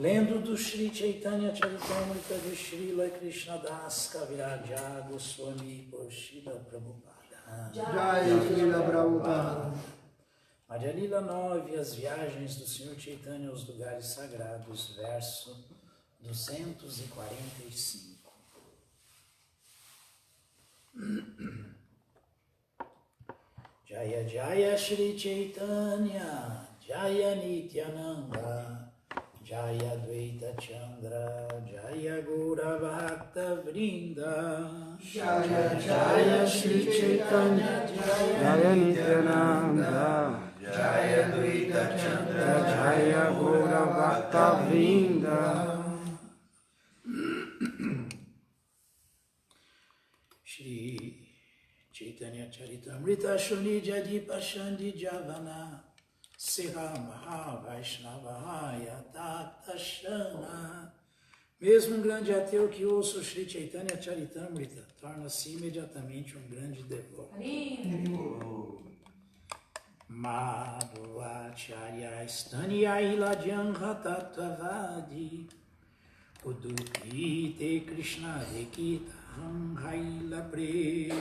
Lendo do Shri Chaitanya Charitamrita de Srila Krishnadas Kaviraja Goswami por Srila Prabhupada. Jai Srila Prabhupada. Madhya Lila 9, as viagens do Senhor Chaitanya aos lugares sagrados, verso 245. Jaya Jaya Shri Chaitanya, Jaya Nityananda, Jaya Dvaita Chandra, Jaya Gaura Bhakta Vrinda. Jaya Jaya Shri Chaitanya, Jaya Nityananda, Jaya Dvaita Chandra, Jaya Gaura Bhakta Vrinda. Shri Chaitanya Charitamrita Shuni Jadi Pashandi Javana Seha Maha Vaishnava Yatata Shana. Mesmo um grande ateu que ouça o Shri Chaitanya Charitamrita torna-se imediatamente um grande devoto. Madhvacharya Stanya Iladyam Hatatvadi Udupite Krishna Dekita Haila Premonadi.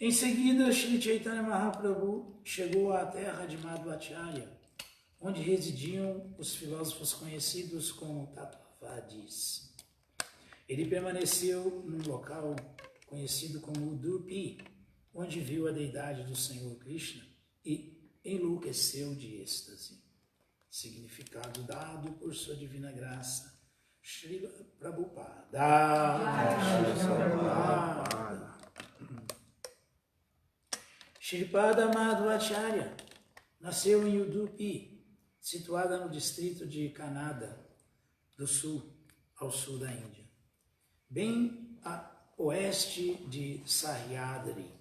Em seguida, Shri Chaitanya Mahaprabhu chegou à terra de Madhvacharya, onde residiam os filósofos conhecidos como Tattvadis. Ele permaneceu num local conhecido como Udupi, onde viu a deidade do Senhor Krishna e enlouqueceu de êxtase. Significado dado por sua divina graça, Srila Prabhupada. Shripada Madhvacharya nasceu em Udupi, situada no distrito de Kannada do Sul, ao sul da Índia, bem a oeste de Sahyadri.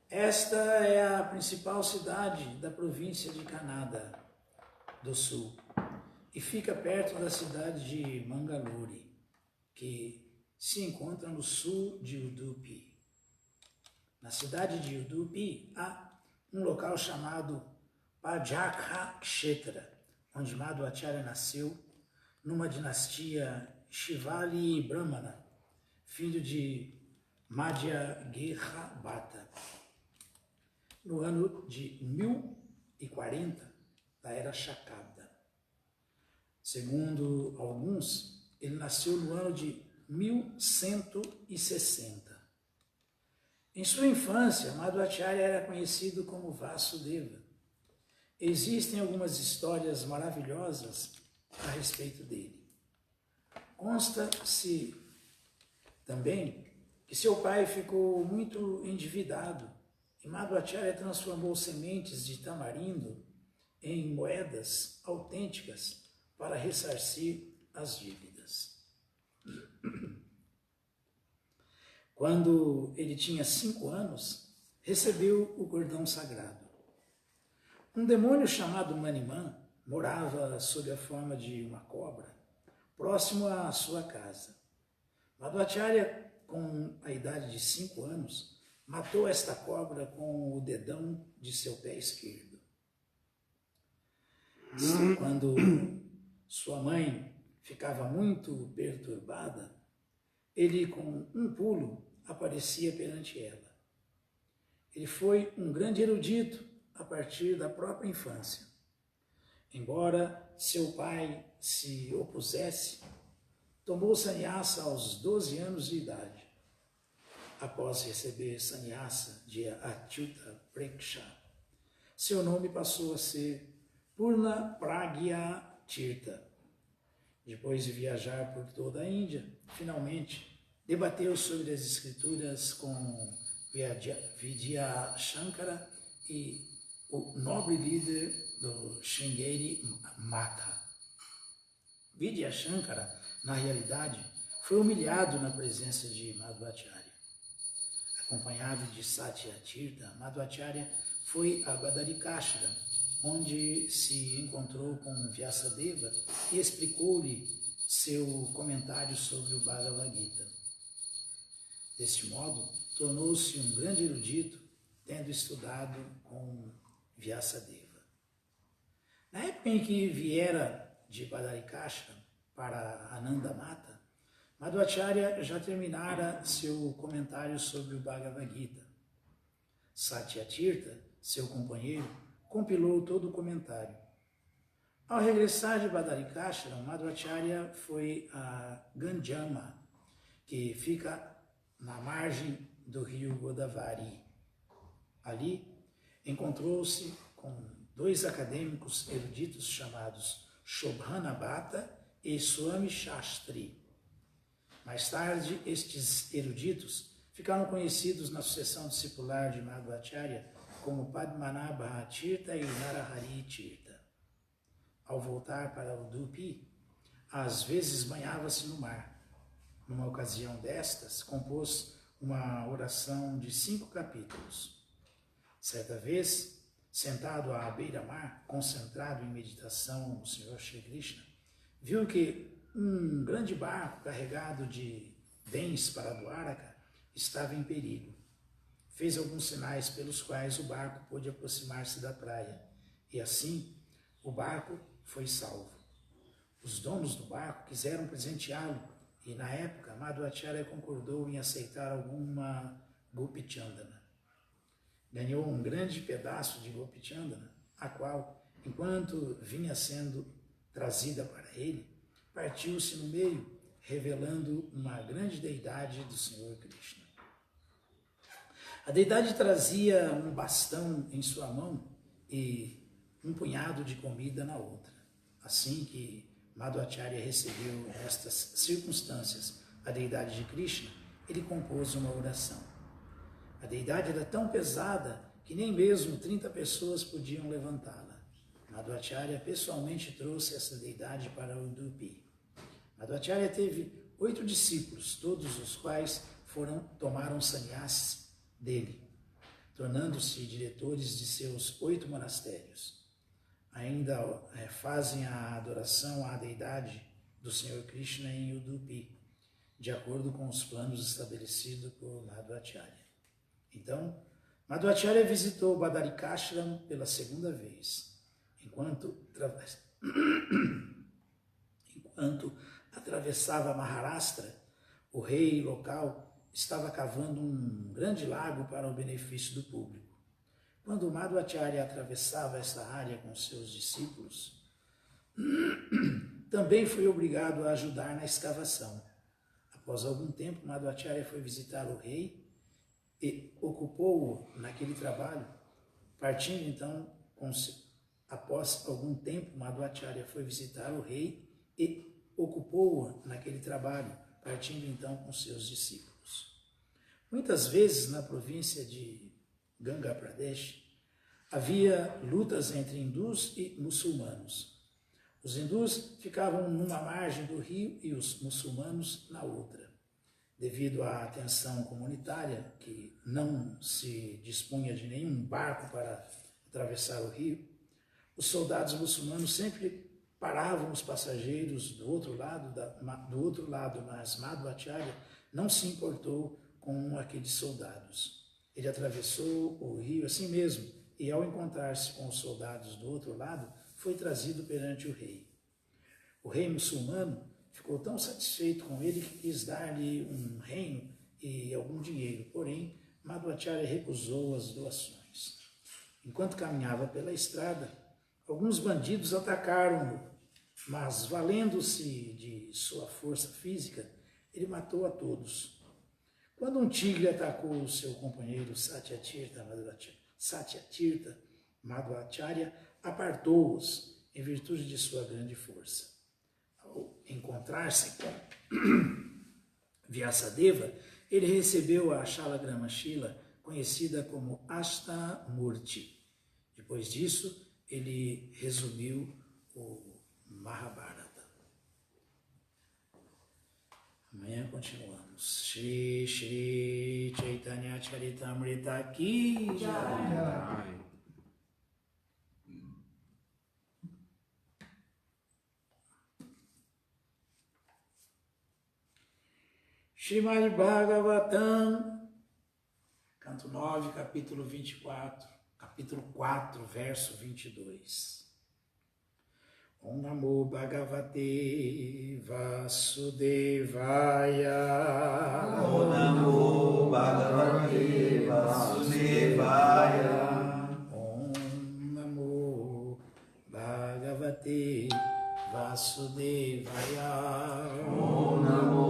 Esta é a principal cidade da província de Kannada do Sul e fica perto da cidade de Mangalore, que se encontra no sul de Udupi. Na cidade de Udupi há um local chamado Pajaka Kshetra, onde Madhvacharya nasceu numa dinastia Shivali Brahmana, filho de Madhya Bhatta, no ano de 1040 da era Shakabda. Segundo alguns, ele nasceu no ano de 1160. Em sua infância, Madhvacharya era conhecido como Vasudeva. Existem algumas histórias maravilhosas a respeito dele. Consta-se também que seu pai ficou muito endividado e Madhvacharya transformou sementes de tamarindo em moedas autênticas para ressarcir as dívidas. Quando ele tinha 5 anos, recebeu o cordão sagrado. Um demônio chamado Maniman morava sob a forma de uma cobra, próximo à sua casa. Madhvacharya, com a idade de 5 anos, matou esta cobra com o dedão de seu pé esquerdo. Quando sua mãe ficava muito perturbada, ele, com um pulo, aparecia perante ela. Ele foi um grande erudito a partir da própria infância. Embora seu pai se opusesse, tomou sannyasa aos 12 anos de idade. Após receber sannyasa de Achyuta Preksha, seu nome passou a ser Purna Pragya Tirtha. Depois de viajar por toda a Índia, finalmente debateu sobre as escrituras com Vidya Shankara e o nobre líder do Sringeri Matha. Vidya Shankara, na realidade, foi humilhado na presença de Madhvacharya. Acompanhado de Satya Tirtha, Madhvacharya foi a Badarikashram, onde se encontrou com Vyasadeva e explicou-lhe seu comentário sobre o Bhagavad Gita. Deste modo, tornou-se um grande erudito, tendo estudado com Vyasadeva. época em que viera de Badarikashram para Anandamata, Madhvacharya já terminara seu comentário sobre o Bhagavad Gita. Satyatirtha, seu companheiro, compilou todo o comentário. Ao regressar de Badarikashram, Madhvacharya foi a Ganjama, que fica na margem do rio Godavari. Ali, encontrou-se com 2 acadêmicos eruditos chamados Shobhana Bhatta e Swami Shastri. Mais tarde, estes eruditos ficaram conhecidos na sucessão discipular de Madhvacharya como Padmanabha Tirtha e Narahari Tirtha. Ao voltar para Udupi, às vezes banhava-se no mar. Numa ocasião destas, compôs uma oração de 5 capítulos. Certa vez, sentado à beira-mar, concentrado em meditação no Senhor Shri Krishna, viu que um grande barco carregado de bens para Dwaraka estava em perigo. Fez alguns sinais pelos quais o barco pôde aproximar-se da praia, e assim o barco foi salvo. Os donos do barco quiseram presenteá-lo, e na época Madhvacharya concordou em aceitar alguma Gopi Chandana. Ganhou um grande pedaço de Gopi Chandana, a qual, enquanto vinha sendo trazida para ele, partiu-se no meio, revelando uma grande deidade do Senhor Krishna. A deidade trazia um bastão em sua mão e um punhado de comida na outra. Assim que Madhvacharya recebeu estas circunstâncias a deidade de Krishna, ele compôs uma oração. A deidade era tão pesada que nem mesmo 30 pessoas podiam levantá-la. Madhvacharya pessoalmente trouxe essa deidade para Udupi. Madhvacharya teve 8 discípulos, todos os quais tomaram sannyas dele, tornando-se diretores de seus 8 monastérios. Ainda fazem a adoração à deidade do Senhor Krishna em Udupi, de acordo com os planos estabelecidos por Madhvacharya. Então, Madhvacharya visitou Badarikashram pela 2ª vez. Enquanto atravessava Maharashtra, o rei local estava cavando um grande lago para o benefício do público. Quando Madhvacharya atravessava essa área com seus discípulos, também foi obrigado a ajudar na escavação. Após algum tempo, Madhvacharya foi visitar o rei e ocupou-o naquele trabalho. Após algum tempo, Madhvacharya foi visitar o rei e ocupou-o naquele trabalho, partindo então com seus discípulos. Muitas vezes na província de Ganga Pradesh, havia lutas entre hindus e muçulmanos. Os hindus ficavam numa margem do rio e os muçulmanos na outra. Devido à tensão comunitária, que não se dispunha de nenhum barco para atravessar o rio, os soldados muçulmanos sempre paravam os passageiros do outro lado, mas Madhvacharya não se importou com aqueles soldados. Ele atravessou o rio assim mesmo e, ao encontrar-se com os soldados do outro lado, foi trazido perante o rei. O rei muçulmano ficou tão satisfeito com ele que quis dar-lhe um reino e algum dinheiro, porém Madhvacharya recusou as doações. Enquanto caminhava pela estrada, alguns bandidos atacaram-no, mas, valendo-se de sua força física, ele matou a todos. Quando um tigre atacou o seu companheiro Satyatirtha, Madhvacharya apartou-os em virtude de sua grande força. Ao encontrar-se com Vyasadeva, ele recebeu a Shalagrama-shila, conhecida como Ashtamurti. Depois disso, ele resumiu o Mahabharata. Amanhã continuamos. Shri Shri Chaitanya Charitamrita Ki Jai. Srimad Bhagavatam, canto 9, capítulo 24, capítulo 4, verso 22. Om Namo Bhagavate Vasudevaya. Om Namo Bhagavate Vasudevaya. Om Namo Bhagavate Vasudevaya. Om Namo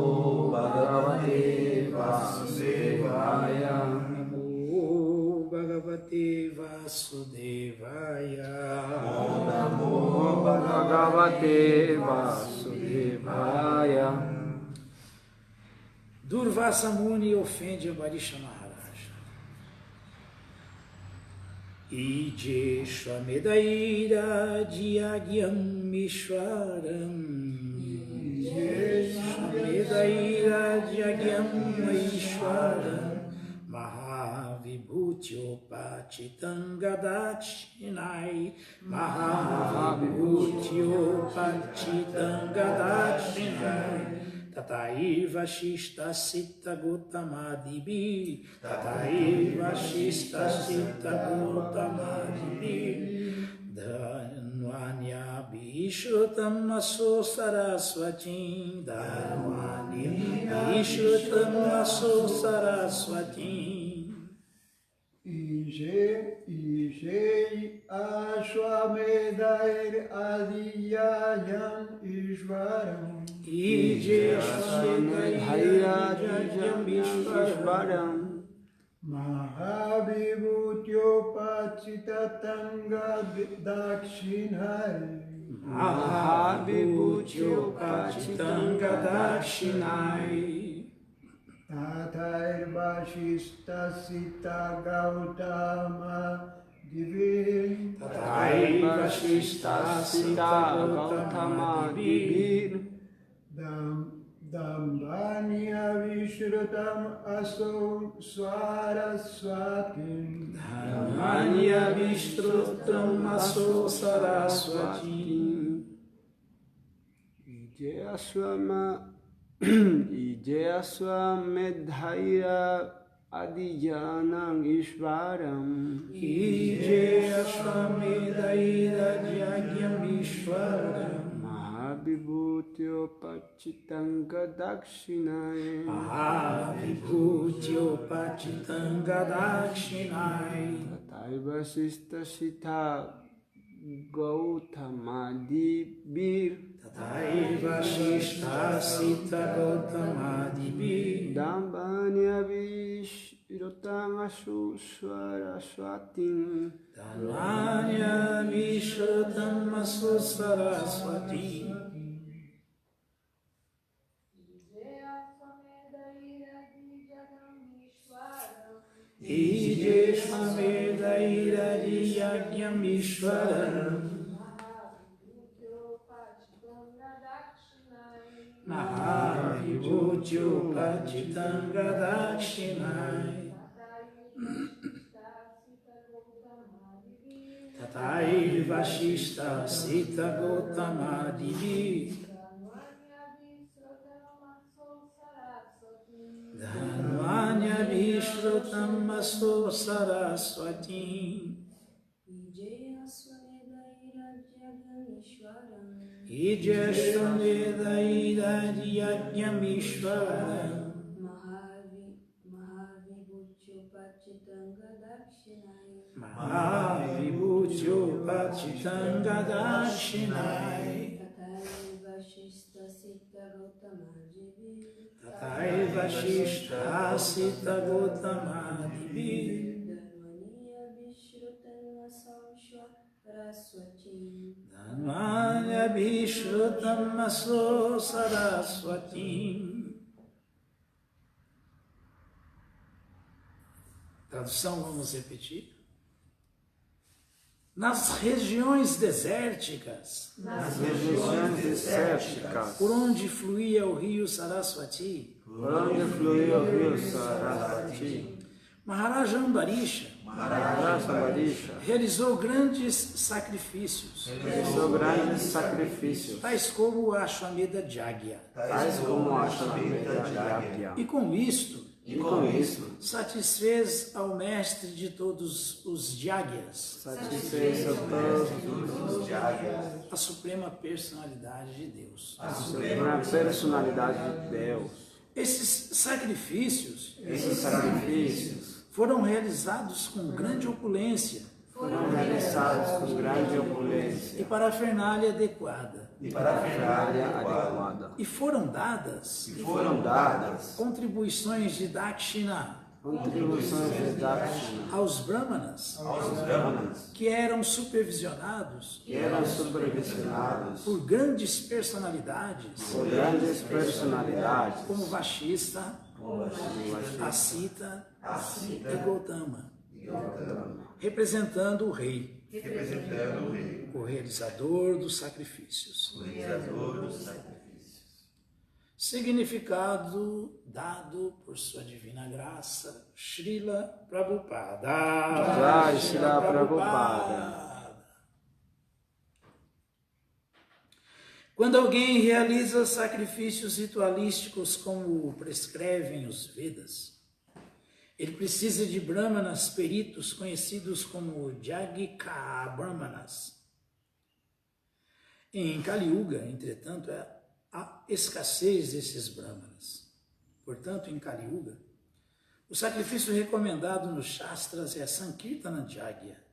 Bhagavate Vasudevaya. Namo Bhagavate Vasudevaya. Om Namo Bhagavate Vasudevaya. Durvasa Muni ofende Ambarisha Maharaja. Ije Shwamedaira Dyagyam Ishwaram. Ije Shwamedaira Dyagyam Ishwaram. Mahavibhutyopachitangadachinai. Mahavibhutyopachitangadachinai. Tataiva Shista Sita Gotamadibi. Tataiva Shista Sita Gotamadibi. Dhanvanya Bhishrutam Aso Saraswatim. Dhanvanya Bhishrutam Aso Saraswatim. Ije Ashwamedair Adiyayam Ishvaram. Ije Ashwamedair Ishvaram. Mahavibhutyopachitatanga dakshinai. Mahavibhutyopachitangadachinai. Tatair Vashista Sita Gautama Divir. Tataiva Shista Sita Gautama Divir. Dambanya Vishrutam Aso Saraswatim. Dhamanya Vishrutam Aso Saraswatim. Ije Ashwamedhaira Adiyanam Ishvaram. Ije Ashwamedaira Dyagyam Ishwaram. Mahavibhutyopachitangadachinai. Mahavibhutyopachitangadachinai. Tataiva Shista Sita Gautamadibir. Tataiva Shista Sita Gautamadibir. Dambanya Vishrutam Asu Saraswatim. Dhamanya Vishrutam Aso Saraswatim. Ije Shwamedaira Dyagyam Ishwaram. Mahavibhutyopachitangadachinai. Tataiva Shista Sita Gautamadibir. Dhanvanya Vishrutam Aso Saraswatim. Ije Ashwamedaira Dyagyam Ishwaram. Mahavibhutyopachitangadachinai. Tataiva Shista Sita Gautamadibir. Dhanvanya Vishrutam Aso Saraswatim. Tradução, vamos repetir. Nas regiões desérticas, por onde fluía o rio Saraswati, Maharaja Ambarisha realizou grandes sacrifícios, tais como a Ashwamedha Yagya. E com isto, E com isso, satisfez ao mestre de todos os Jagyas, satisfez a todos os Jagyas, a suprema personalidade de Deus. a suprema personalidade de Deus. Esses sacrifícios Foram foram realizados com grande opulência realizados com grande e opulência parafernália adequada, adequada. e foram dadas Foram dadas contribuições de Dakshina contribuições de Dakshina aos Brahmanas, aos Brahmanas, que eram supervisionados que eram supervisionados por grandes personalidades, por grandes personalidades, como Vashista, Asita e Gautama, representando o rei, o realizador dos sacrifícios. Significado dado por sua divina graça, Srila Prabhupada. Jai Srila Prabhupada. Quando alguém realiza sacrifícios ritualísticos como prescrevem os Vedas, ele precisa de brahmanas peritos conhecidos como Jagika Brahmanas. Em Kali Yuga, entretanto, há escassez desses brahmanas. Portanto, em Kali Yuga, o sacrifício recomendado nos Shastras é Sankirtana Jagya.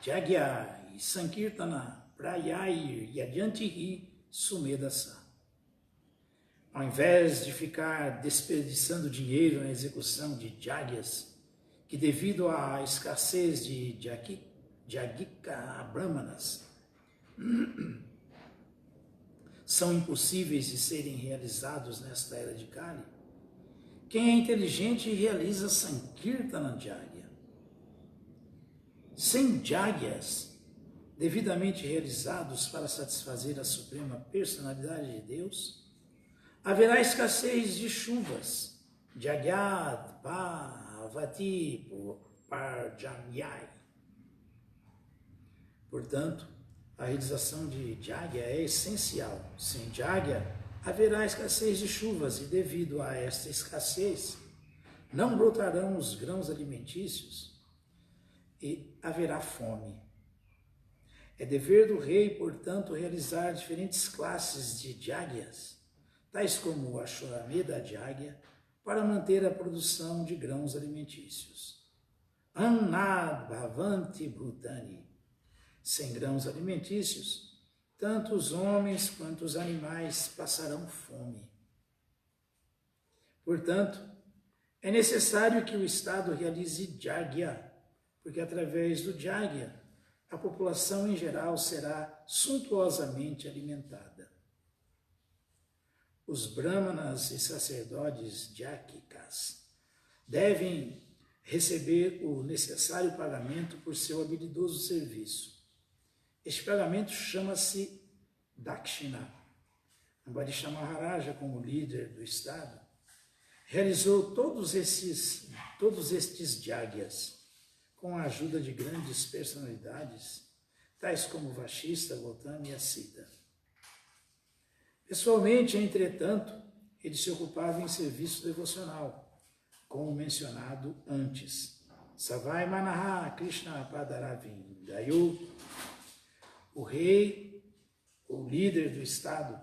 Jagya e Sankirtana Prayai Yadyantihi Sumedasa. Ao invés de ficar desperdiçando dinheiro na execução de Jagyas, que devido à escassez de Jagika Brahmanas, são impossíveis de serem realizados nesta era de Kali, quem é inteligente realiza Sankirtana Jagya. Sem Jagyas devidamente realizados para satisfazer a suprema personalidade de Deus, haverá escassez de chuvas, Jagyad, Bhavati, Parjamyai. Portanto, a realização de Jagya é essencial. Sem Jagya, haverá escassez de chuvas e, devido a esta escassez, não brotarão os grãos alimentícios e haverá fome. É dever do rei, portanto, realizar diferentes classes de Jagyas, tais como a Ashwamedha Jagya, para manter a produção de grãos alimentícios. Annad Bhavanti Bhutani. Sem grãos alimentícios, tanto os homens quanto os animais passarão fome. Portanto, é necessário que o Estado realize Jagya, porque através do Jagya, a população em geral será suntuosamente alimentada. Os brahmanas e sacerdotes Jakikas devem receber o necessário pagamento por seu habilidoso serviço. Este pagamento chama-se Dakshina. Ambarisha Maharaja, como líder do Estado, realizou todos estes Jagyas com a ajuda de grandes personalidades, tais como Vashista, Gautama e Asita. Pessoalmente, entretanto, ele se ocupava em serviço devocional, como mencionado antes. Savai Manaha Krishna Padaravim Dayu. O rei, o líder do Estado,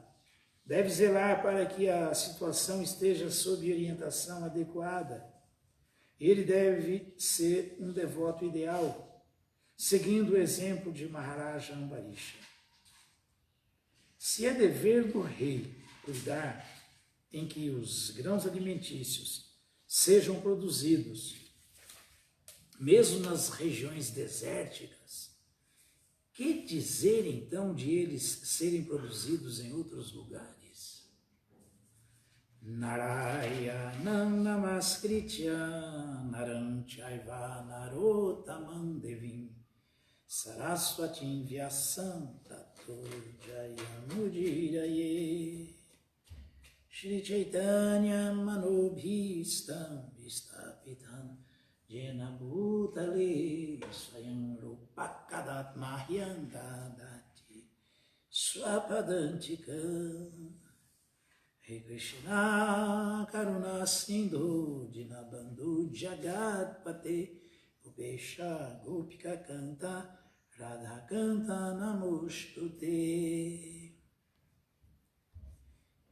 deve zelar para que a situação esteja sob orientação adequada. Ele deve ser um devoto ideal, seguindo o exemplo de Maharaja Ambarisha. Se é dever do rei cuidar em que os grãos alimentícios sejam produzidos, mesmo nas regiões desérticas, que dizer então de eles serem produzidos em outros lugares? Narayanam namaskritya naram chaiva narottamam devim saraswatim vyasam tato jayamudiraye Shri Chaitanya manobhistam vistapitam Jena Bhutale Swayam Rupakadat Mahyam Dadati Swapadantika Hare Krishna Karuna Sindhu Dinabandhu Jagatpate Gopesha Gopika Kanta Radha Kanta Namostute.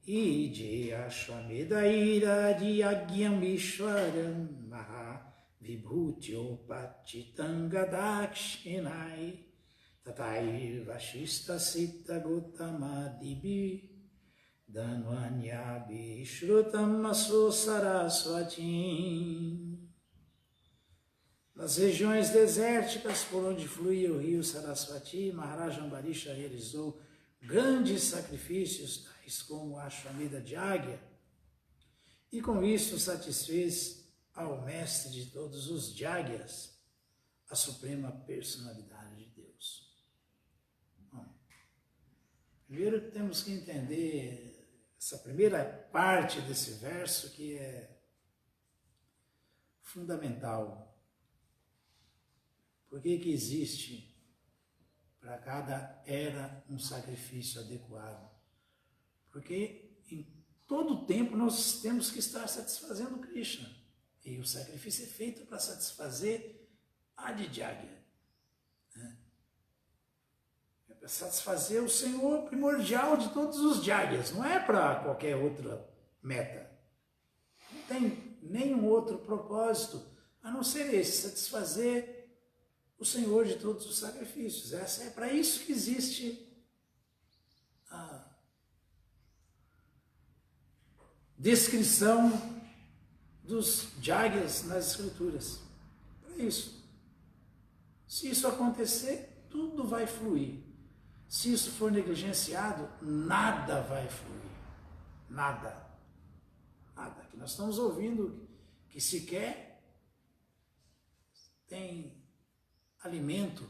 Ije Ashwamedaira Yagyam Ishwaram Maha Vibhutyo Pachitanga Dakshinai Tatai Vashista Sita Gotama Dibi Dhanvanya Bishrutam Aso Saraswati. Nas regiões desérticas por onde fluía o rio Saraswati, Maharaj Ambarisha realizou grandes sacrifícios, tais como a Ashwamedha de águia, e com isso satisfez ao mestre de todos os Jagyas, a suprema personalidade de Deus. Bom, primeiro temos que entender essa primeira parte desse verso, que é fundamental. Por que que existe para cada era um sacrifício adequado? Porque em todo tempo nós temos que estar satisfazendo Krishna. E o sacrifício é feito para satisfazer Adi Jagya. É para satisfazer o Senhor primordial de todos os Jagyas. Não é para qualquer outra meta. Não tem nenhum outro propósito a não ser esse, satisfazer o Senhor de todos os sacrifícios. É para isso que existe a descrição dos Jagyas nas Escrituras. Para isso. Se isso acontecer, tudo vai fluir. Se isso for negligenciado, nada vai fluir. Nada. Nada. Que nós estamos ouvindo que sequer tem alimento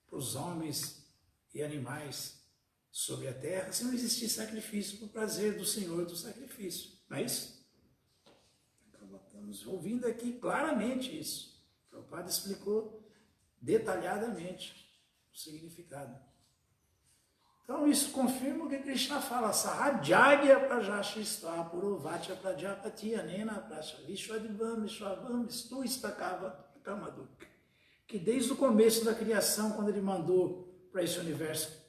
para os homens e animais sobre a terra, se não existir sacrifício para o prazer do Senhor do sacrifício. Não é isso? Então, estamos ouvindo aqui claramente isso. O Prabhupada explicou detalhadamente o significado. Então, isso confirma o que Krishna fala: Sahajagya Prajashistva Purovatya Prajapati Anena Prashavishvadivam Vishwavam Vistu Istakava Kamaduk. Que desde o começo da criação, quando ele mandou para esse universo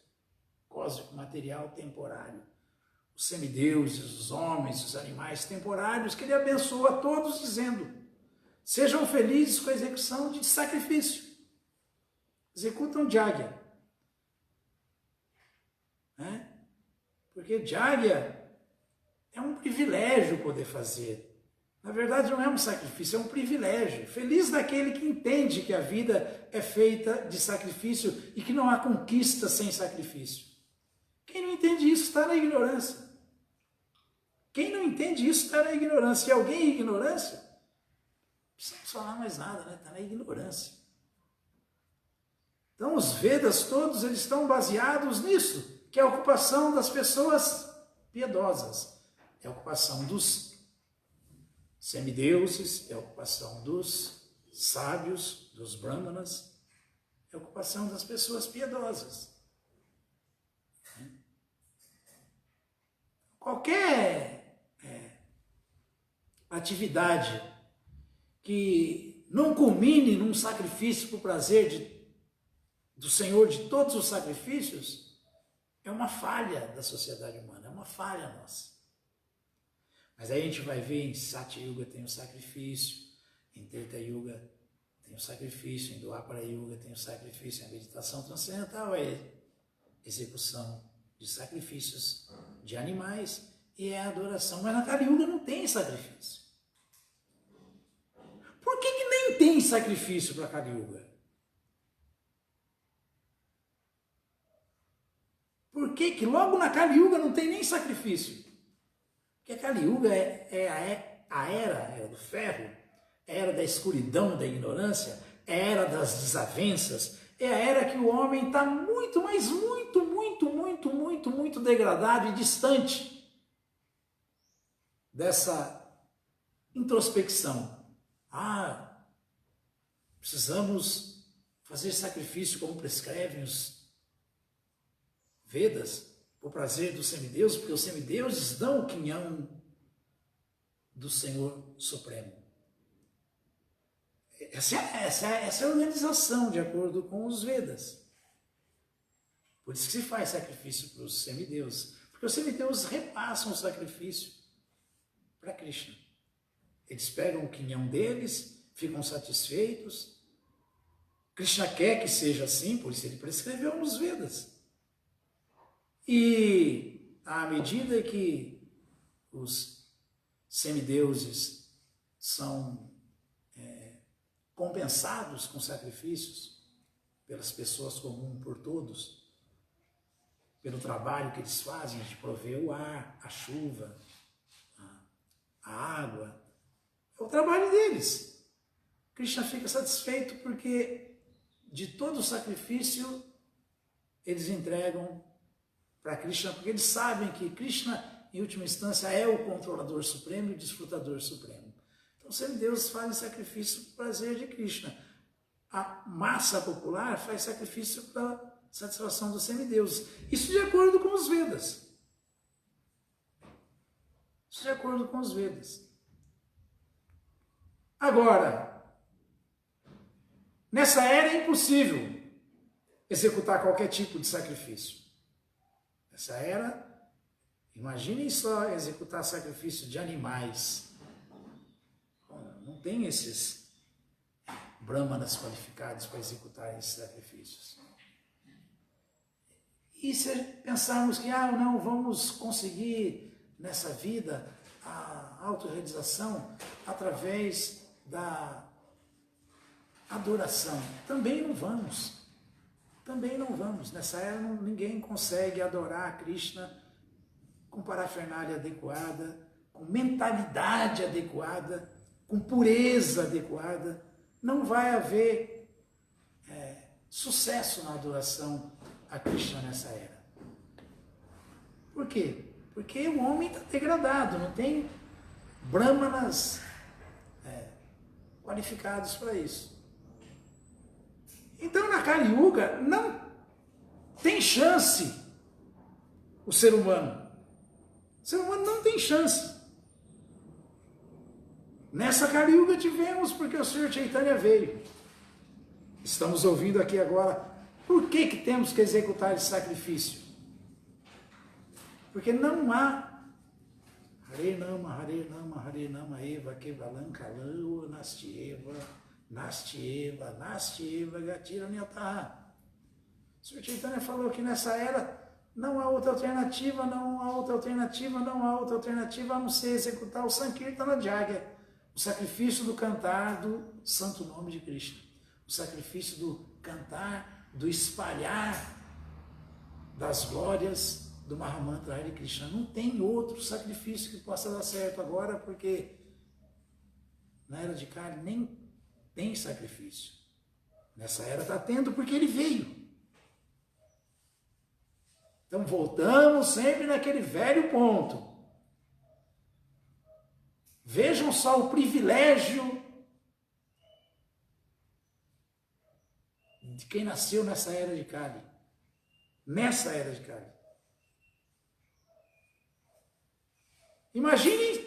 cósmico, material, temporário, os semideuses, os homens, os animais temporários, que ele abençoou a todos dizendo: sejam felizes com a execução de sacrifício. Executam Jagya. Porque Jagya é um privilégio poder fazer. Na verdade, não é um sacrifício, é um privilégio. Feliz daquele que entende que a vida é feita de sacrifício e que não há conquista sem sacrifício. Quem não entende isso está na ignorância. Quem não entende isso está na ignorância. E alguém em ignorância, não precisamos falar mais nada, né? Está na ignorância. Então, os Vedas todos eles estão baseados nisso, que é a ocupação das pessoas piedosas. É a ocupação dos semideuses, é a ocupação dos sábios, dos brahmanas, é a ocupação das pessoas piedosas. Qualquer atividade que não culmine num sacrifício para o prazer do Senhor de todos os sacrifícios é uma falha da sociedade humana, é uma falha nossa. Mas aí a gente vai ver, em Satya Yuga tem o sacrifício, em Treta Yuga tem o sacrifício, em Dwapara Yuga tem o sacrifício, a meditação transcendental é a execução de sacrifícios de animais e é a adoração. Mas na Kali Yuga não tem sacrifício. Por que nem tem sacrifício para Kali Yuga? Por que logo na Kali Yuga não tem nem sacrifício? Porque a Kali Yuga é a era do ferro, a era da escuridão, da ignorância, é a era das desavenças, é a era que o homem está muito, mas muito degradado e distante dessa introspecção. Precisamos fazer sacrifício como prescrevem os Vedas. por prazer dos semideuses, porque os semideuses dão o quinhão do Senhor Supremo. Essa é a organização de acordo com os Vedas. Por isso que se faz sacrifício para os semideuses, porque os semideuses repassam o sacrifício para Krishna. Eles pegam o quinhão deles, ficam satisfeitos. Krishna quer que seja assim, por isso ele prescreveu nos Vedas. E à medida que os semideuses são compensados com sacrifícios pelas pessoas comuns, por todos, pelo trabalho que eles fazem de prover o ar, a chuva, a água, é o trabalho deles. Krishna fica satisfeito porque de todo o sacrifício eles entregam para Krishna, porque eles sabem que Krishna, em última instância, é o controlador supremo e o desfrutador supremo. Então, os semideuses fazem sacrifício para o prazer de Krishna. A massa popular faz sacrifício para a satisfação dos semideuses. Isso de acordo com os Vedas. Isso de acordo com os Vedas. Agora, nessa era é impossível executar qualquer tipo de sacrifício. Nessa era, imaginem só executar sacrifício de animais. Não tem esses brahmanas qualificados para executar esses sacrifícios. E se pensarmos que, não, vamos conseguir nessa vida a autorrealização através da adoração, também não vamos. Também não vamos. Nessa era ninguém consegue adorar a Krishna com parafernália adequada, com mentalidade adequada, com pureza adequada. Não vai haver sucesso na adoração a Krishna nessa era. Por quê? Porque o homem está degradado, não tem brahmanas qualificados para isso. Então, na Kali Yuga, não tem chance o ser humano. O ser humano não tem chance. Nessa Kali Yuga tivemos, porque o Senhor Chaitanya veio. Estamos ouvindo aqui agora, por que temos que executar esse sacrifício? Porque não há Hare Nama, Eva, Kevalam, Kalau, Nastieva, Gatira, Nyataha. O Senhor Chaitanya falou que nessa era não há outra alternativa, a não ser executar o Sankirtana Jagya, o sacrifício do cantar do santo nome de Krishna, o sacrifício do cantar, do espalhar das glórias do Mahamantra Hare Krishna. Não tem outro sacrifício que possa dar certo agora, porque na era de Kali nem tem sacrifício. Nessa era está tendo porque ele veio. Então voltamos sempre naquele velho ponto. Vejam só o privilégio de quem nasceu nessa era de Kali. Nessa era de Kali. Imaginem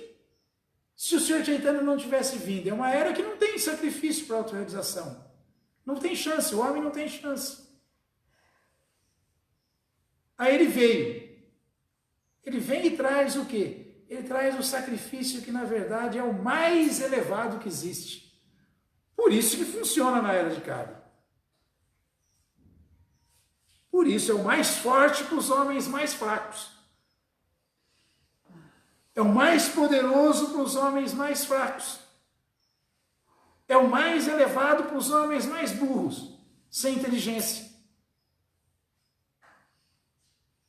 se o Senhor Chaitanya não tivesse vindo. É uma era que não tem sacrifício para autorrealização. Não tem chance, o homem não tem chance. Aí ele veio. Ele vem e traz o quê? Ele traz o sacrifício que, na verdade, é o mais elevado que existe. Por isso que funciona na era de Kali. Por isso é o mais forte para os homens mais fracos. É o mais poderoso para os homens mais fracos. É o mais elevado para os homens mais burros, sem inteligência.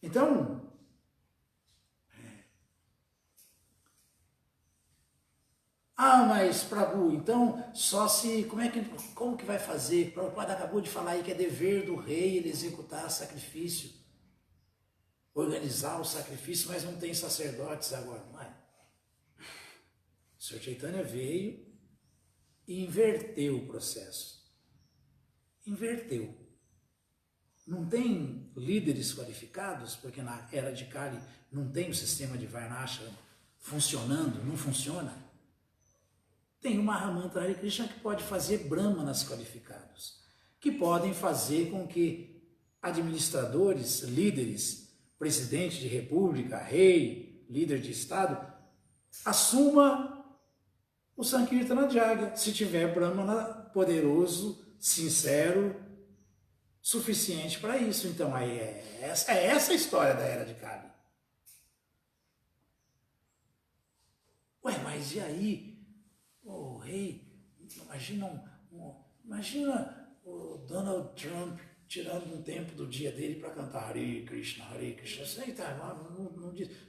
Então, mas Prabhu, então só se, como que vai fazer? Prabhupada acabou de falar aí que é dever do rei ele executar sacrifício, organizar o sacrifício, mas não tem sacerdotes agora, não é? O Senhor Chaitanya veio e inverteu o processo. Inverteu. não tem líderes qualificados, porque na era de Kali não tem o sistema de Varnashram funcionando, não funciona. Tem o Mahamantra Hare Krishna que pode fazer brahmanas qualificados, que podem fazer com que administradores, líderes, presidente de república, rei, líder de estado, assuma o Sankirtana Jagya, se tiver brahmana poderoso, sincero, suficiente para isso. Então, aí é essa a história da Era de Kali. Ué, mas e aí? O rei, imagina o Donald Trump tirando um tempo do dia dele para cantar Hare Krishna, Hare Krishna. Isso aí tá,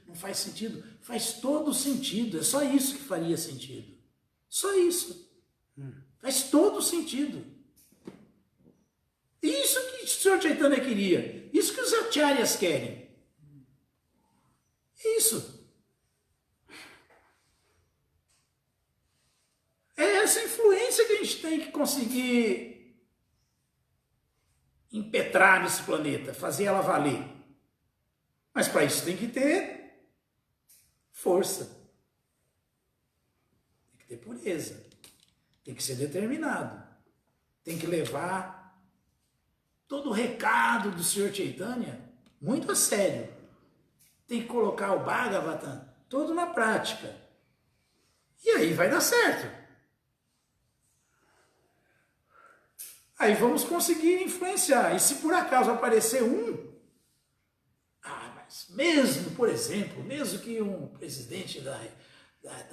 não faz sentido. Faz todo sentido. É só isso que faria sentido. Só isso. Faz todo sentido. Isso que o Sr. Chaitanya queria. Isso que os acharyas querem. Isso. É essa influência que a gente tem que conseguir impetrar nesse planeta, fazer ela valer. Mas para isso tem que ter força. Tem que ter pureza. Tem que ser determinado. Tem que levar todo o recado do Sr. Chaitanya muito a sério. Tem que colocar o Bhagavatam todo na prática. E aí vai dar certo. Aí vamos conseguir influenciar. E se por acaso aparecer mas mesmo, por exemplo, mesmo que um presidente da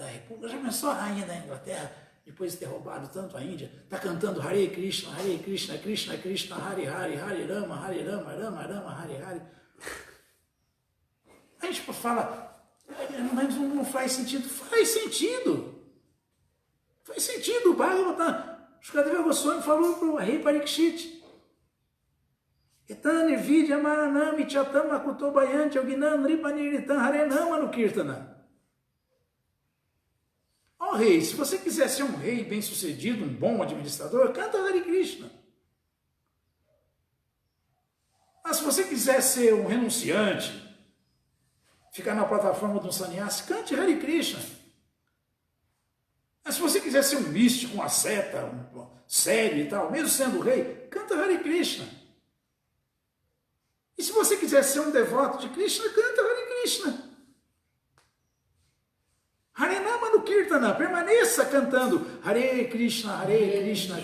República, já pensou a rainha da Inglaterra, depois de ter roubado tanto a Índia, está cantando Hare Krishna, Krishna Krishna, Hare Hare, Hare Rama, Rama Rama, Hare Hare. A gente fala, mas não faz sentido. Faz sentido. Faz sentido. O Bhagavatam, Shukadeva Goswami falou para o rei Parikshit, Etan Vidya Maranami Chatam Akutobayanti Yoginan Ripaniritan Harenama no Kirtana. Ó rei, se você quiser ser um rei bem-sucedido, um bom administrador, canta Hare Krishna. Mas se você quiser ser um renunciante, ficar na plataforma de um sannyasi, cante Hare Krishna. Mas se você quiser ser um místico, um asceta, um sério e tal, mesmo sendo rei, canta Hare Krishna. E se você quiser ser um devoto de Krishna, canta Hare Krishna. Harenama no Kirtana, permaneça cantando Hare Krishna, Krishna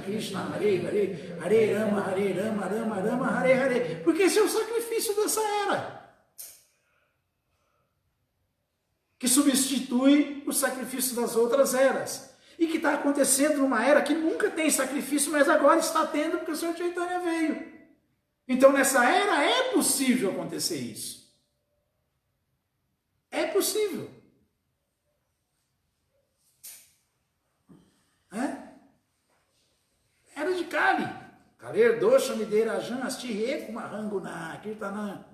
Krishna, Hare Hare, Hare Rama, Rama Rama, Hare Hare, porque esse é o sacrifício dessa era, que substitui o sacrifício das outras eras, e que está acontecendo numa era que nunca tem sacrifício, mas agora está tendo porque o Sr. Chaitanya veio. Então nessa era é possível acontecer isso. É possível. Era de Kali. Kaler dosha miderajan asti reku mahanguna kirtanam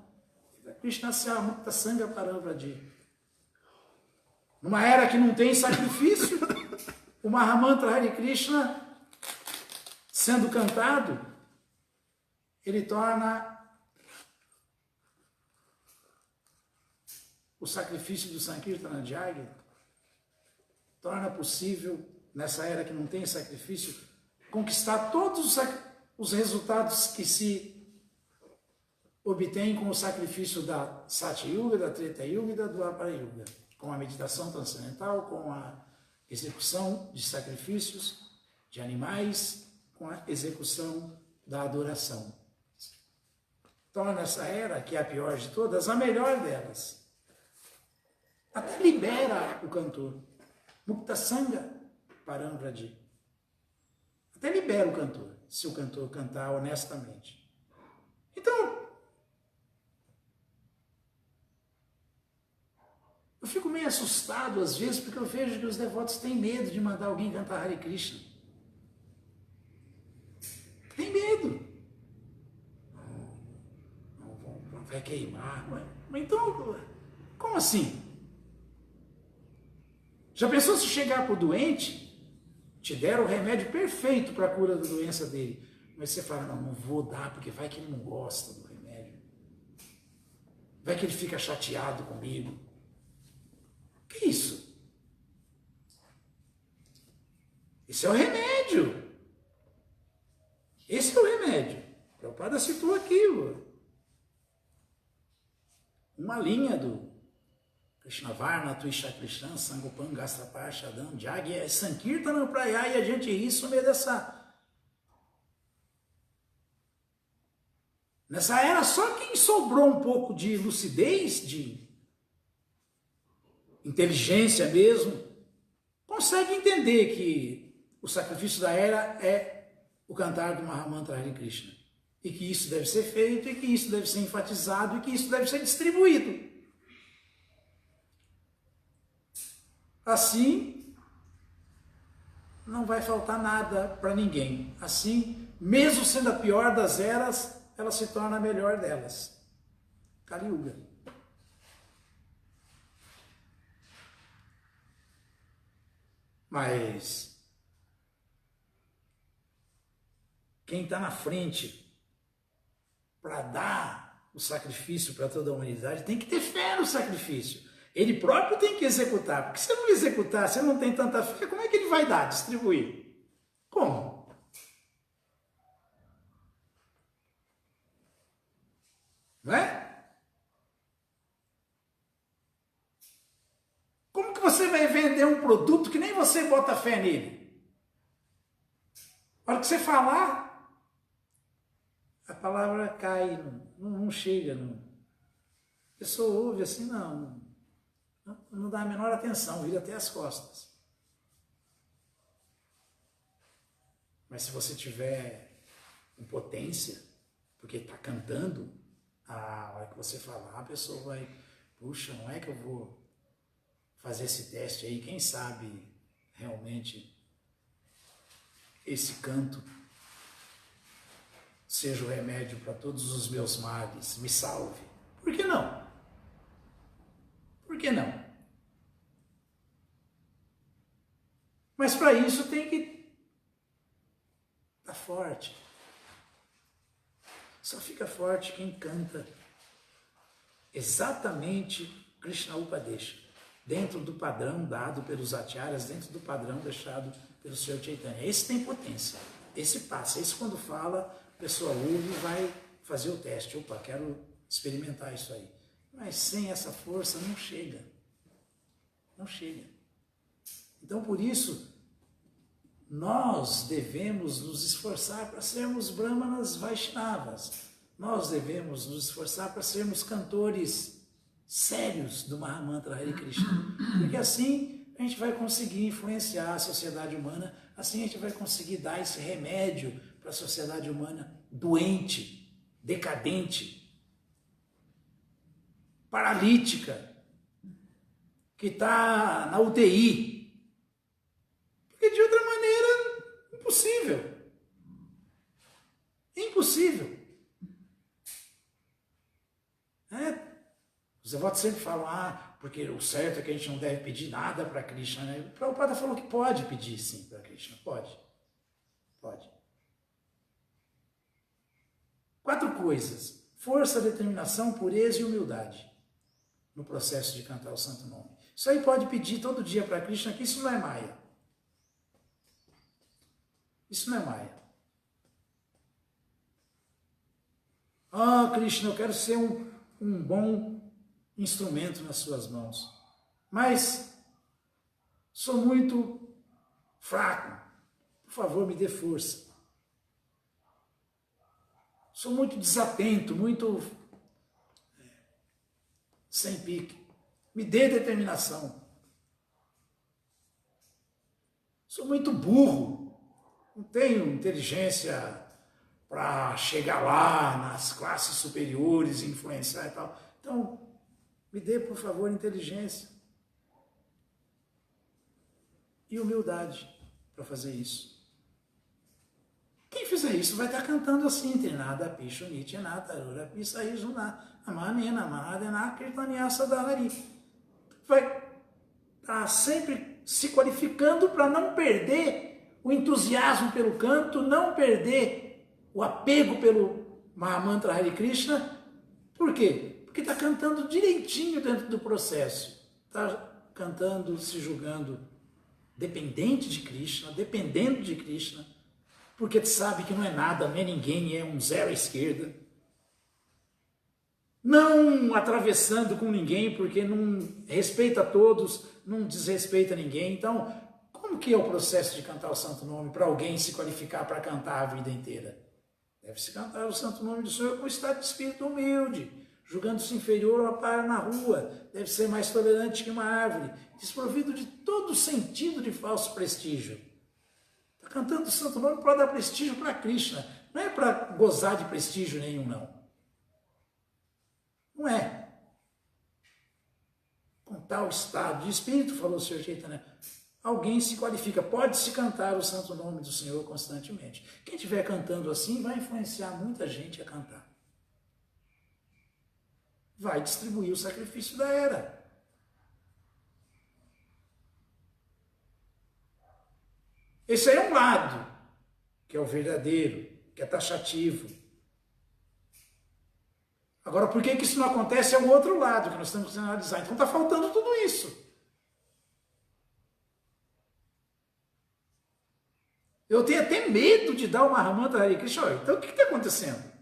Krishna Mukta Sangha Paramvradi. Numa era que não tem sacrifício, o Mahamantra Hare Krishna, sendo cantado, ele torna o sacrifício do Sankirtana Jagya, torna possível, nessa era que não tem sacrifício, conquistar todos os resultados que se obtém com o sacrifício da Satya Yuga, da Treta Yuga e da Dwapara Yuga, com a meditação transcendental, com a execução de sacrifícios de animais, com a execução da adoração. Torna essa era, que é a pior de todas, a melhor delas. Até libera o cantor. Mukta Sangha Paramvradi. Até libera o cantor, se o cantor cantar honestamente. Então, eu fico meio assustado às vezes, porque eu vejo que os devotos têm medo de mandar alguém cantar Hare Krishna. Tem medo. Não vai queimar. Mas então, como assim? Já pensou se chegar para o doente, te deram o remédio perfeito para a cura da doença dele, Mas você fala, não vou dar, porque vai que ele não gosta do remédio. Vai que ele fica chateado comigo. Que isso? Esse é o remédio. Esse é o remédio. O Prabhupada citou aquilo. Uma linha do Krishnavarna, Tuisha Krishna, Sangopan, Gastrapar, Shadam, Jagya, Sankirtana, Praya, e a gente isso no meio nessa era, só quem sobrou um pouco de lucidez, de inteligência mesmo, consegue entender que o sacrifício da era é o cantar do Mahamantra Hare Krishna. E que isso deve ser feito, e que isso deve ser enfatizado, e que isso deve ser distribuído. Assim, não vai faltar nada para ninguém. Assim, mesmo sendo a pior das eras, ela se torna a melhor delas. Kali Yuga. Mas quem está na frente para dar o sacrifício para toda a humanidade tem que ter fé no sacrifício. Ele próprio tem que executar, porque se ele não executar, se ele não tem tanta fé, como é que ele vai dar, distribuir? Como? Não é? Como que você vai vender um produto que nem você bota fé nele? A hora que você falar, a palavra cai, não chega. Não. A pessoa ouve assim, não dá a menor atenção, vira até as costas. Mas se você tiver com potência, porque está cantando, a hora que você falar, a pessoa vai, puxa, não é que eu vou fazer esse teste aí, quem sabe realmente esse canto seja o remédio para todos os meus males, me salve. Por que não? Por que não? Mas para isso tem que estar forte. Só fica forte quem canta exatamente Krishna Upadesha, dentro do padrão dado pelos acharyas, dentro do padrão deixado pelo Sr. Chaitanya. Esse tem potência, esse passa, esse quando fala, a pessoa ouve e vai fazer o teste. Opa, quero experimentar isso aí. Mas sem essa força não chega. Não chega. Então, por isso, nós devemos nos esforçar para sermos brahmanas Vaishnavas. Nós devemos nos esforçar para sermos cantores sérios do Mahamantra Hare Krishna. Porque assim a gente vai conseguir influenciar a sociedade humana, assim a gente vai conseguir dar esse remédio para a sociedade humana doente, decadente, paralítica, que está na UTI. Porque de outra maneira, impossível. Impossível. Os devotos sempre falam, porque o certo é que a gente não deve pedir nada para Krishna. Né? O Prabhupada falou que pode pedir sim para Krishna, pode. Pode. 4 coisas: força, determinação, pureza e humildade no processo de cantar o santo nome. Isso aí pode pedir todo dia para Krishna, que isso não é Maya. Isso não é Maya. Krishna, eu quero ser um bom instrumento nas suas mãos, mas sou muito fraco. Por favor, me dê força. Sou muito desatento, muito sem pique. Me dê determinação. Sou muito burro. Não tenho inteligência para chegar lá nas classes superiores, influenciar e tal. Então, me dê, por favor, inteligência e humildade para fazer isso. Quem fizer isso vai estar cantando assim, Trinada Pisho Nityanata Arura Pisa Izuna Amanena Manadena Kirtaniasa Dahari. Vai estar sempre se qualificando para não perder o entusiasmo pelo canto, não perder o apego pelo Mahamantra Hare Krishna. Por quê? Porque está cantando direitinho dentro do processo. Está cantando, se julgando dependente de Krishna, dependendo de Krishna, porque sabe que não é nada, não é ninguém, é um zero à esquerda. Não atravessando com ninguém, porque não respeita todos, não desrespeita ninguém. Então, como que é o processo de cantar o Santo Nome para alguém se qualificar para cantar a vida inteira? Deve-se cantar o Santo Nome do Senhor com estado de espírito humilde, julgando-se inferior ao par na rua, deve ser mais tolerante que uma árvore, desprovido de todo sentido de falso prestígio. Está cantando o Santo Nome para dar prestígio para Krishna, não é para gozar de prestígio nenhum, não. Não é. Com tal estado de espírito, falou o Sr. Chaitanya, alguém se qualifica, pode-se cantar o Santo Nome do Senhor constantemente. Quem estiver cantando assim vai influenciar muita gente a cantar. Vai distribuir o sacrifício da era. Esse aí é um lado, que é o verdadeiro, que é taxativo. Agora, por que isso não acontece é o outro lado que nós temos que analisar. Então está faltando tudo isso. Eu tenho até medo de dar o Mahamantra Hare Krishna. Então o que está acontecendo?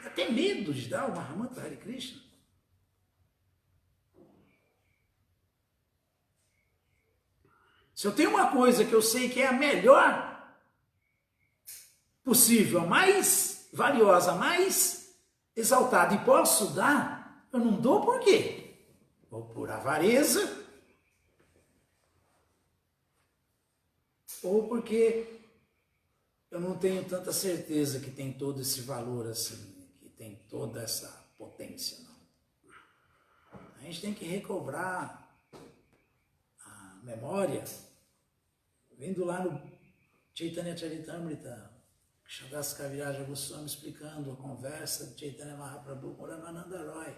Eu tenho medo de dar o Mahamantra Hare Krishna. Se eu tenho uma coisa que eu sei que é a melhor possível, a mais valiosa, a mais exaltada, e posso dar, eu não dou por quê? Ou por avareza, ou porque eu não tenho tanta certeza que tem todo esse valor assim, que tem toda essa potência, não. A gente tem que recobrar a memória, vendo lá no Chaitanya Charitamrita, Krishnadas Kaviraja Goswami explicando a conversa de Chaitanya Mahaprabhu com Ramananda Roy.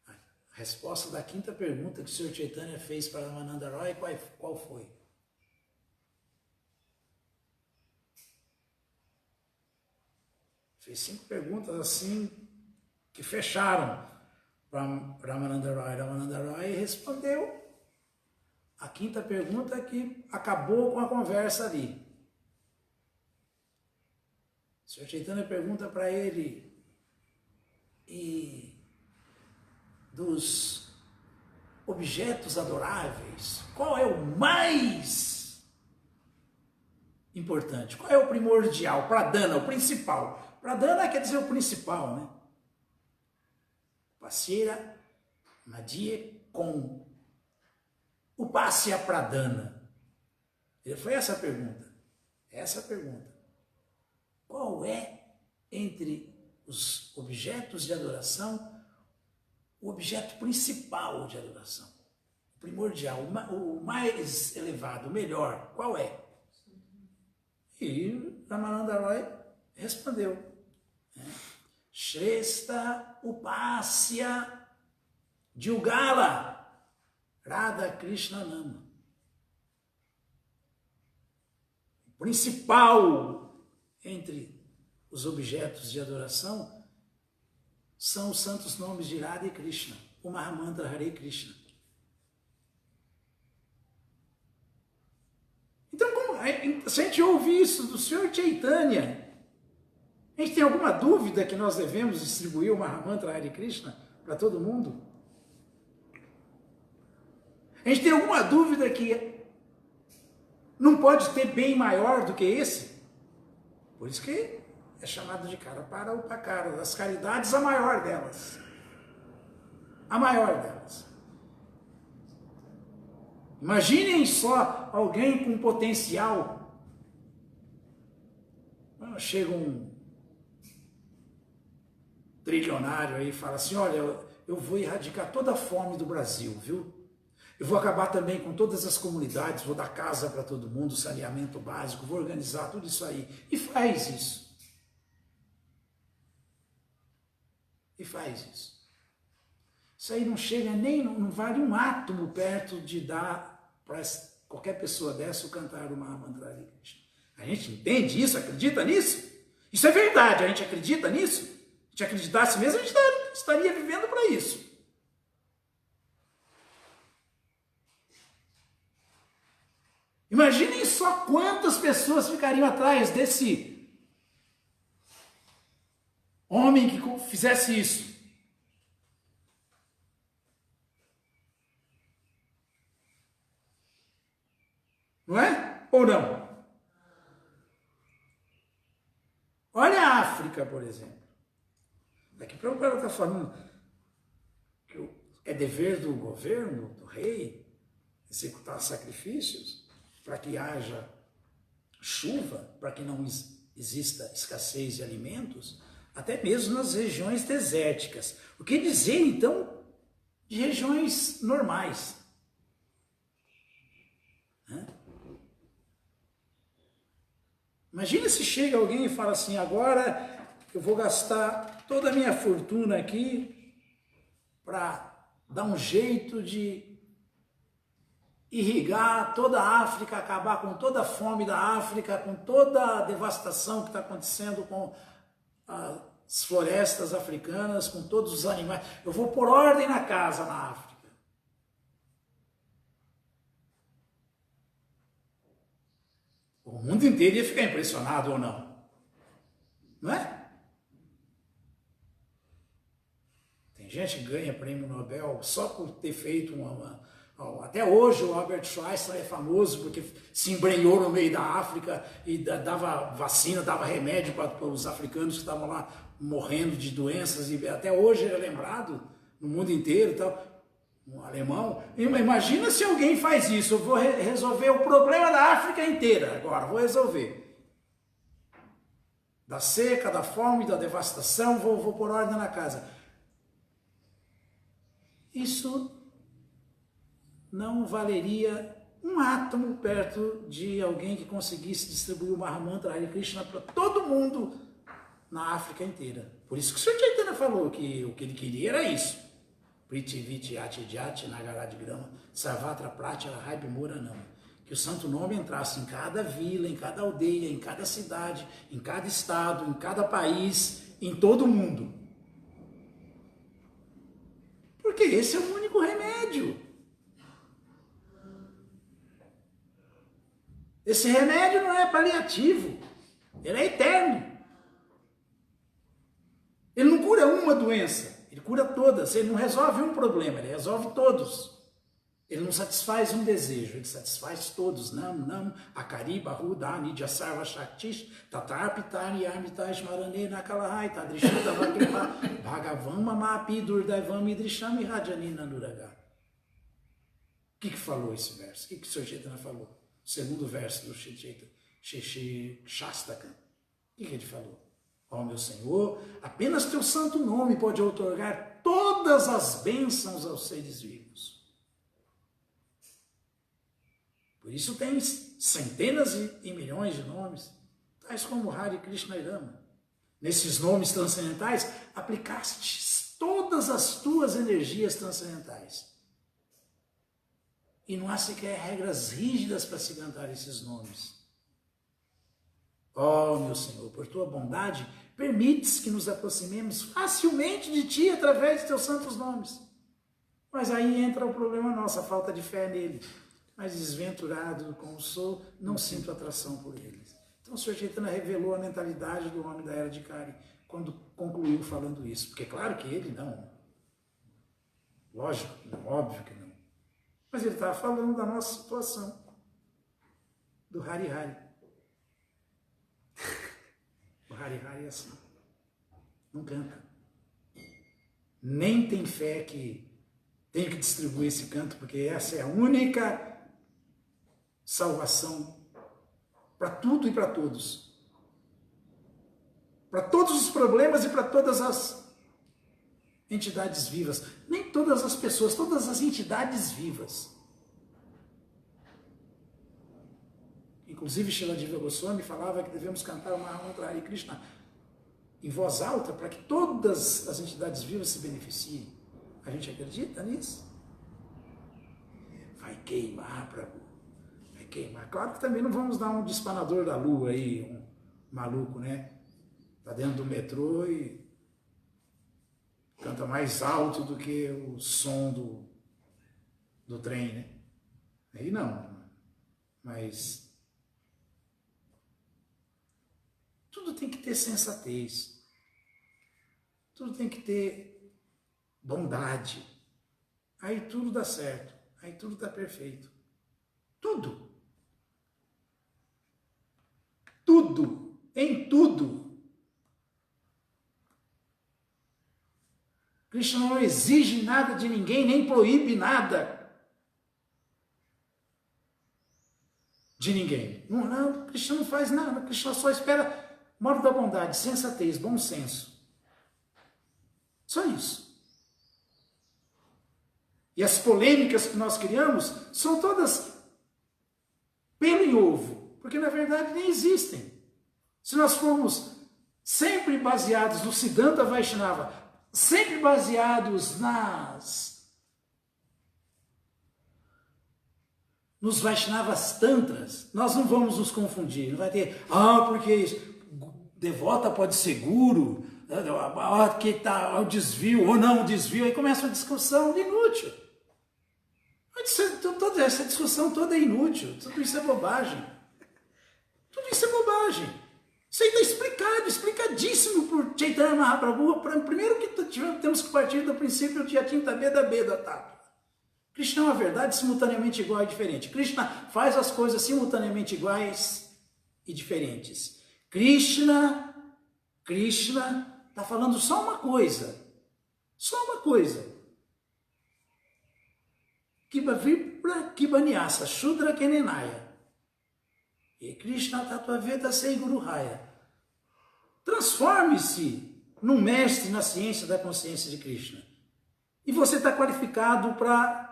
A resposta da quinta pergunta que o Sr. Chaitanya fez para Ramananda Roy, qual foi? Fez 5 perguntas assim, que fecharam para Ramananda Roy. Ramananda Roy respondeu a quinta pergunta que acabou com a conversa ali. O Sr. Chaitanya pergunta para ele, e dos objetos adoráveis, qual é o mais importante? Qual é o primordial? Pradana, o principal. Pradana quer dizer o principal, né? Passeira, Madhye, com Upasya Pradana. Foi essa a pergunta. Essa a pergunta. Qual é, entre os objetos de adoração, o objeto principal de adoração? O primordial, o mais elevado, o melhor, qual é? E Ramananda Roy respondeu. Shrestha Upasya Jugala Radha Krishna Nama. O principal entre os objetos de adoração são os santos nomes de Radha e Krishna, o Mahamantra Hare Krishna. Então, se a gente ouve isso do Sr. Chaitanya, a gente tem alguma dúvida que nós devemos distribuir o Mahamantra Hare Krishna para todo mundo? A gente tem alguma dúvida que não pode ter bem maior do que esse? Por isso que é chamado de cara para o Upakara, das caridades, a maior delas. A maior delas. Imaginem só alguém com potencial. Chega um trilionário aí e fala assim, olha, eu vou erradicar toda a fome do Brasil, viu? Eu vou acabar também com todas as comunidades, vou dar casa para todo mundo, saneamento básico, vou organizar tudo isso aí. E faz isso. E faz isso. Isso aí não chega nem, não vale um átomo perto de dar para qualquer pessoa dessa o cantar o Mahamantra Hare Krishna. A gente entende isso, acredita nisso? Isso é verdade, a gente acredita nisso? Se a gente acreditasse mesmo, a gente estaria vivendo para isso. Imaginem só quantas pessoas ficariam atrás desse homem que fizesse isso. Não é? Ou não? Olha a África, por exemplo. Daqui para o cara está falando que é dever do governo, do rei, executar sacrifícios para que haja chuva, para que não exista escassez de alimentos, até mesmo nas regiões desérticas. O que dizer, então, de regiões normais? Imagina se chega alguém e fala assim, agora eu vou gastar toda a minha fortuna aqui para dar um jeito de irrigar toda a África, acabar com toda a fome da África, com toda a devastação que está acontecendo com as florestas africanas, com todos os animais. Eu vou pôr ordem na casa na África. O mundo inteiro ia ficar impressionado ou não? Não é? Tem gente que ganha prêmio Nobel só por ter feito até hoje o Albert Schweitzer é famoso porque se embrenhou no meio da África e dava vacina, dava remédio para os africanos que estavam lá morrendo de doenças, e até hoje ele é lembrado no mundo inteiro e tal. Um alemão. Imagina se alguém faz isso, eu vou resolver o problema da África inteira agora, vou resolver. Da seca, da fome, da devastação, vou pôr ordem na casa. Isso não valeria um átomo perto de alguém que conseguisse distribuir o Mahamantra Hare Krishna para todo mundo na África inteira. Por isso que o Sr. Chaitanya falou que o que ele queria era isso. Pritiviti Atijati Nagarad Grama Sarvatra Pratyara Haibimura. Que o santo nome entrasse em cada vila, em cada aldeia, em cada cidade, em cada estado, em cada país, em todo o mundo. Porque esse é o único remédio. Esse remédio não é paliativo, ele é eterno. Ele não cura uma doença, ele cura todas. Ele não resolve um problema, ele resolve todos. Ele não satisfaz um desejo, ele satisfaz todos. Nam, Akari, Bahu, Dani, Jasarva, Shaktish, Tatarpitani, Armitash, Marane, Nakalahai, Tadrishita, Vakripa, Bhagavam, Mamapi, Durdaivam, Idrishami, Rajanina, Nuraga. O que falou esse verso? O que o Sr. Chaitanya falou? O segundo verso do Shastaka. O que ele falou? Ó meu Senhor, apenas teu santo nome pode outorgar todas as bênçãos aos seres vivos. Por isso tem centenas e milhões de nomes, tais como Hare Krishna e Rama. Nesses nomes transcendentais, aplicaste todas as tuas energias transcendentais. E não há sequer regras rígidas para se cantar esses nomes. Ó meu Senhor, por tua bondade, permites que nos aproximemos facilmente de ti através de teus santos nomes. Mas aí entra o problema nosso, a falta de fé nele. Mas desventurado como sou, não sinto atração por eles. Então o Sr. Chaitanya revelou a mentalidade do homem da era de Kali quando concluiu falando isso. Porque claro que ele não. Lógico, óbvio que não. Mas ele estava falando da nossa situação. Do Hari Hari. O Hari Hari é assim. Não canta. Nem tem fé que tem que distribuir esse canto, porque essa é a única salvação para tudo e para todos. Para todos os problemas e para todas as entidades vivas. Nem todas as pessoas, todas as entidades vivas. Inclusive, Srila Jiva Goswami falava que devemos cantar o Mahamantra Hare Krishna em voz alta para que todas as entidades vivas se beneficiem. A gente acredita nisso? vai queimar, Prabhu, vai queimar. Claro que também não vamos dar um dispanador da lua aí, um maluco, né? Tá dentro do metrô e canta mais alto do que o som do trem, né? Aí não, mas tudo tem que ter sensatez, tudo tem que ter bondade, aí tudo dá certo, aí tudo dá perfeito, tudo, em tudo. Krishna não exige nada de ninguém, nem proíbe nada de ninguém. Não, Krishna não faz nada, Krishna só espera modo da bondade, sensatez, bom senso. Só isso. E as polêmicas que nós criamos são todas pelo em ovo, porque na verdade nem existem. Se nós formos sempre baseados no Siddhanta Vaishnava, sempre baseados nos Vaishnavas Tantras, nós não vamos nos confundir, não vai ter, porque devota pode ser guru, que tá o desvio, ou não o desvio, aí começa uma discussão inútil. Toda essa discussão toda é inútil, tudo isso é bobagem. Tudo isso é bobagem. Isso aí está explicadíssimo por Chaitanya Mahaprabhu. Primeiro que temos que partir do princípio de Atinta Beda Beda Tapa. Krishna é uma verdade simultaneamente igual e diferente. Krishna faz as coisas simultaneamente iguais e diferentes. Krishna está falando só uma coisa. Kiba Vipra Kiba Nyasa Shudra Kenenaya. E Krishna Tattva Veda Sei Guru Raya. Transforme-se num mestre na ciência da consciência de Krishna. E você está qualificado para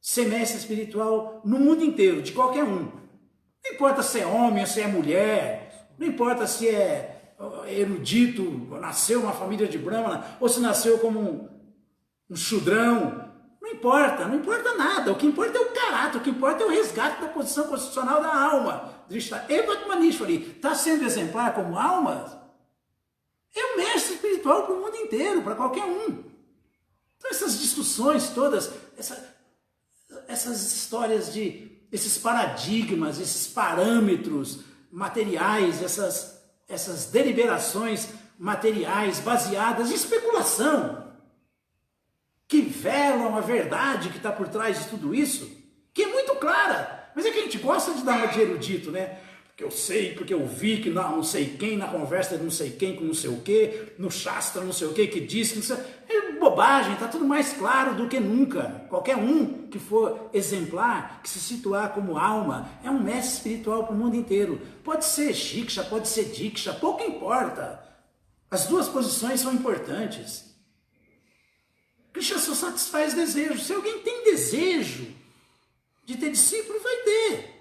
ser mestre espiritual no mundo inteiro, de qualquer um. Não importa se é homem ou se é mulher, não importa se é erudito, nasceu numa família de Brahmana, ou se nasceu como um shudrão. Não importa nada. O que importa é o caráter, o que importa é o resgate da posição constitucional da alma. Drishta Evatmanishwari está sendo exemplar como alma, é um mestre espiritual para o mundo inteiro, para qualquer um. Então essas discussões todas, essas histórias esses paradigmas, esses parâmetros materiais, essas deliberações materiais baseadas em especulação, que velam a verdade que está por trás de tudo isso, que é muito clara, mas é que a gente gosta de dar uma de erudito, né? Porque eu sei, porque eu vi que não sei quem, na conversa de não sei quem com não sei o quê, no Shastra não sei o quê, que diz que não sei... É bobagem, está tudo mais claro do que nunca. Qualquer um que for exemplar, que se situar como alma, é um mestre espiritual para o mundo inteiro. Pode ser Shiksha, pode ser Diksha, pouco importa. As duas posições são importantes. Krishna só satisfaz desejo. Se alguém tem desejo de ter discípulo, vai ter.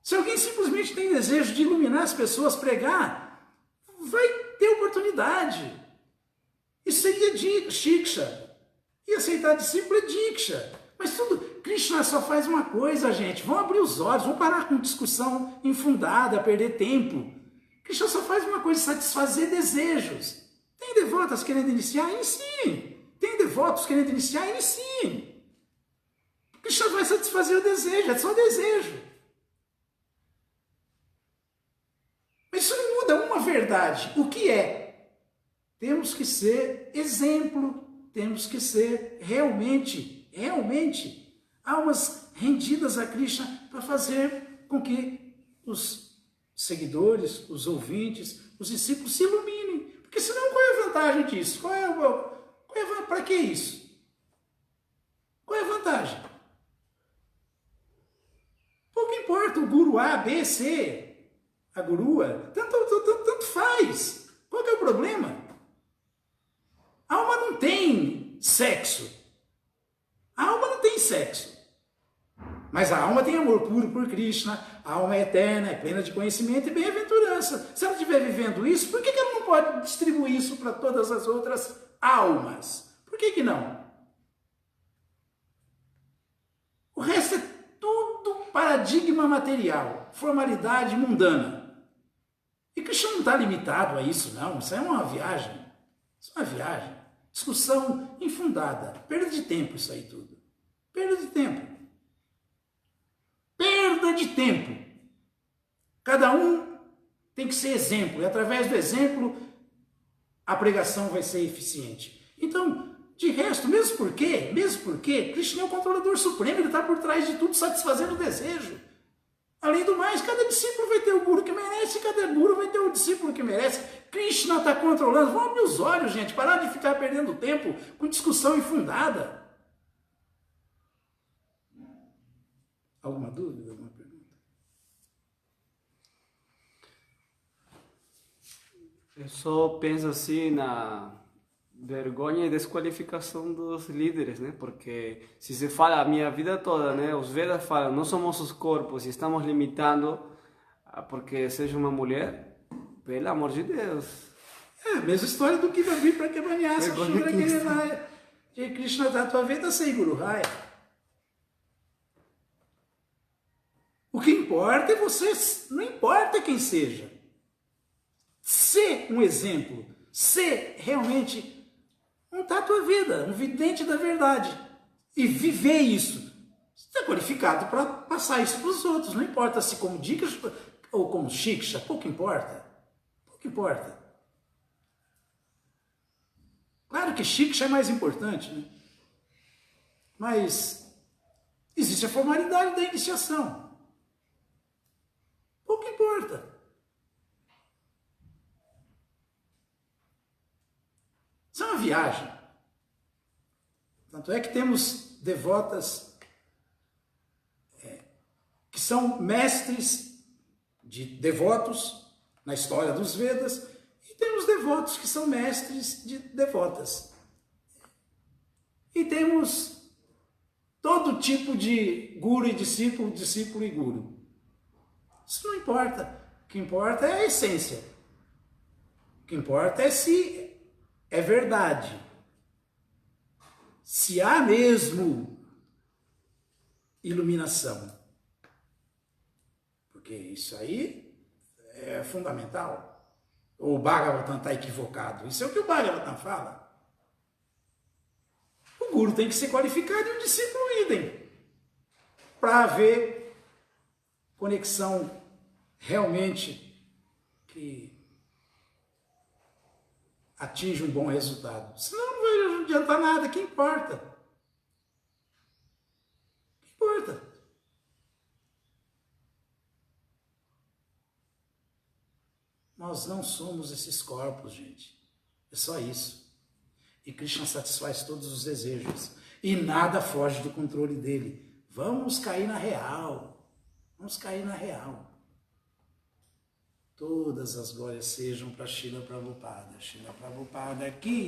Se alguém simplesmente tem desejo de iluminar as pessoas, pregar, vai ter oportunidade. Isso seria Shiksha. E aceitar discípulo é Diksha. Mas tudo, Krishna só faz uma coisa, gente. Vão abrir os olhos, vão parar com discussão infundada, perder tempo. Krishna só faz uma coisa, satisfazer desejos. Tem devotas querendo iniciar? Iniciem. Tem devotos querendo iniciar? Iniciem. Krishna vai satisfazer o desejo, é só desejo. Mas isso não muda uma verdade. O que é? Temos que ser exemplo, temos que ser realmente almas rendidas a Krishna para fazer com que os seguidores, os ouvintes, os discípulos se iluminem. Porque senão qual é a vantagem disso? Para que isso? Qual é a vantagem? Pouco importa o guru A, B, C, a gurua, tanto faz. Qual que é o problema? A alma não tem sexo. A alma não tem sexo. Mas a alma tem amor puro por Krishna, a alma é eterna, é plena de conhecimento e bem-aventurança. Se ela estiver vivendo isso, por que ela não pode distribuir isso para todas as outras almas? Por que não? O resto é tudo paradigma material, formalidade mundana. E Krishna não está limitado a isso, não. Isso é uma viagem. Isso é uma viagem. Discussão infundada. Perda de tempo isso aí tudo. Perda de tempo. Perda de tempo. Cada um tem que ser exemplo. E através do exemplo, a pregação vai ser eficiente. Então, de resto, mesmo porque Krishna é o controlador supremo, ele está por trás de tudo, satisfazendo o desejo. Além do mais, cada discípulo vai ter o guru que merece, cada guru vai ter o discípulo que merece. Krishna está controlando. Vamos abrir os olhos, gente, parar de ficar perdendo tempo com discussão infundada. Alguma dúvida? Alguma pergunta? Eu só penso assim na vergonha e desqualificação dos líderes, né? Porque se se fala a minha vida toda, né? Os Vedas falam, não somos os corpos e estamos limitando porque seja uma mulher, pelo amor de Deus. É a mesma história do que vai vir para que banhasse de Krishna Tattva Veda sem Guru Raya. O que importa é você, não importa quem seja. Ser um exemplo, ser realmente um Tattva Veda, um vidente da verdade. E viver isso. Você está qualificado para passar isso para os outros. Não importa se como dicas ou como shiksha, pouco importa. Pouco importa. Claro que shiksha é mais importante, né? Mas existe a formalidade da iniciação. Pouco importa. Isso é uma viagem. Tanto é que temos devotas que são mestres de devotos na história dos Vedas, e temos devotos que são mestres de devotas. E temos todo tipo de guru e discípulo, discípulo e guru. Isso não importa. O que importa é a essência. O que importa é se é verdade. Se há mesmo iluminação. Porque isso aí é fundamental. Ou o Bhagavatam está equivocado. Isso é o que o Bhagavatam fala. O guru tem que ser qualificado e o discípulo idem. Para haver conexão realmente que atinge um bom resultado. Senão não vai adiantar nada. O que importa? O que importa? Nós não somos esses corpos, gente. É só isso. E Krishna satisfaz todos os desejos. E nada foge do controle dele. Vamos cair na real. Vamos cair na real. Todas as glórias sejam para Srila Prabhupada. Srila Prabhupada aqui.